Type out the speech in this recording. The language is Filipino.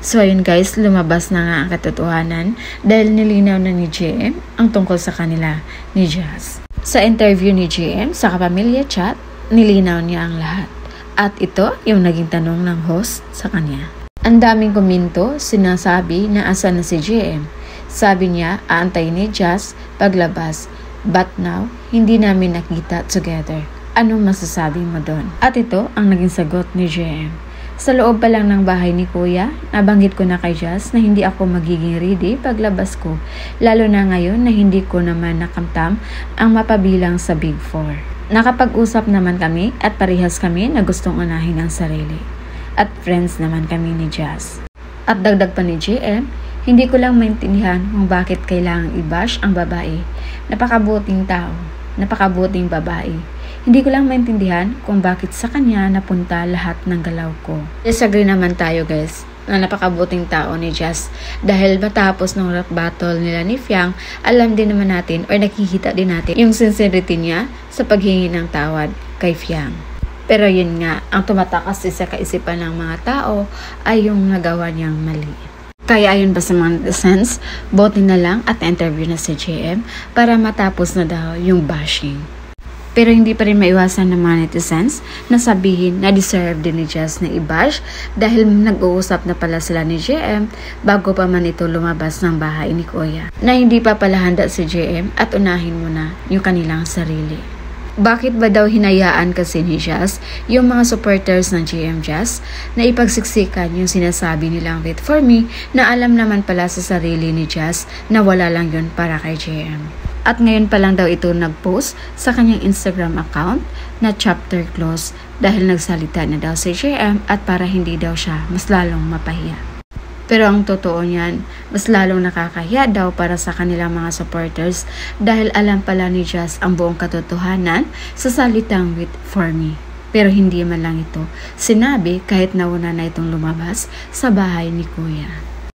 So ayun guys, lumabas na nga ang katotohanan dahil nilinaw na ni JM ang tungkol sa kanila ni Jazz. Sa interview ni JM sa Kapamilya Chat, nilinaw niya ang lahat. At ito yung naging tanong ng host sa kanya. Ang daming komento, sinasabi na asan na si JM. Sabi niya, aantay ni Jazz paglabas. But now, hindi namin nakita together. Anong masasabi mo doon? At ito ang naging sagot ni JM. Sa loob pa lang ng bahay ni Kuya, nabanggit ko na kay Jazz na hindi ako magiging ready paglabas ko. Lalo na ngayon na hindi ko naman nakamtam ang mapabilang sa Big Four. Nakapag-usap naman kami at parehas kami na gustong unahin ang sarili. At friends naman kami ni Jazz. At dagdag pa ni JM, hindi ko lang maintindihan kung bakit kailangang i-bash ang babae. Napakabuting tao, napakabuting babae. Hindi ko lang maintindihan kung bakit sa kanya napunta lahat ng galaw ko. Disagree naman tayo guys na napakabuting tao ni Jazz dahil matapos ng rap battle nila ni Fiang, alam din naman natin or nakikita din natin yung sincerity niya sa paghingi ng tawad kay Fiang. Pero yun nga, ang tumatakas sa kaisipan ng mga tao ay yung nagawa niyang mali. Kaya ayon ba sa mga netizens, bote na lang at interview na si JM para matapos na daw yung bashing. Pero hindi pa rin maiwasan ng mga netizens na sabihin na deserve din ni Jazz na i-bash dahil nag-uusap na pala sila ni JM bago pa man ito lumabas ng bahay ni Kuya. Na hindi pa pala handa si JM at unahin mo na yung kanilang sarili. Bakit ba daw hinayaan kasi ni Jazz yung mga supporters ng JM Jazz na ipagsiksikan yung sinasabi nilang wait for me na alam naman pala sa sarili ni Jazz na wala lang yun para kay JM. At ngayon pa lang daw ito nag-post sa kanyang Instagram account na chapter close dahil nagsalita na daw si JM at para hindi daw siya mas lalong mapahiya. Pero ang totoo niyan, mas lalong nakakahiya daw para sa kanilang mga supporters dahil alam pala ni Jazz ang buong katotohanan sa salitang wait for me. Pero hindi man lang ito sinabi kahit nauna na itong lumabas sa bahay ni Kuya.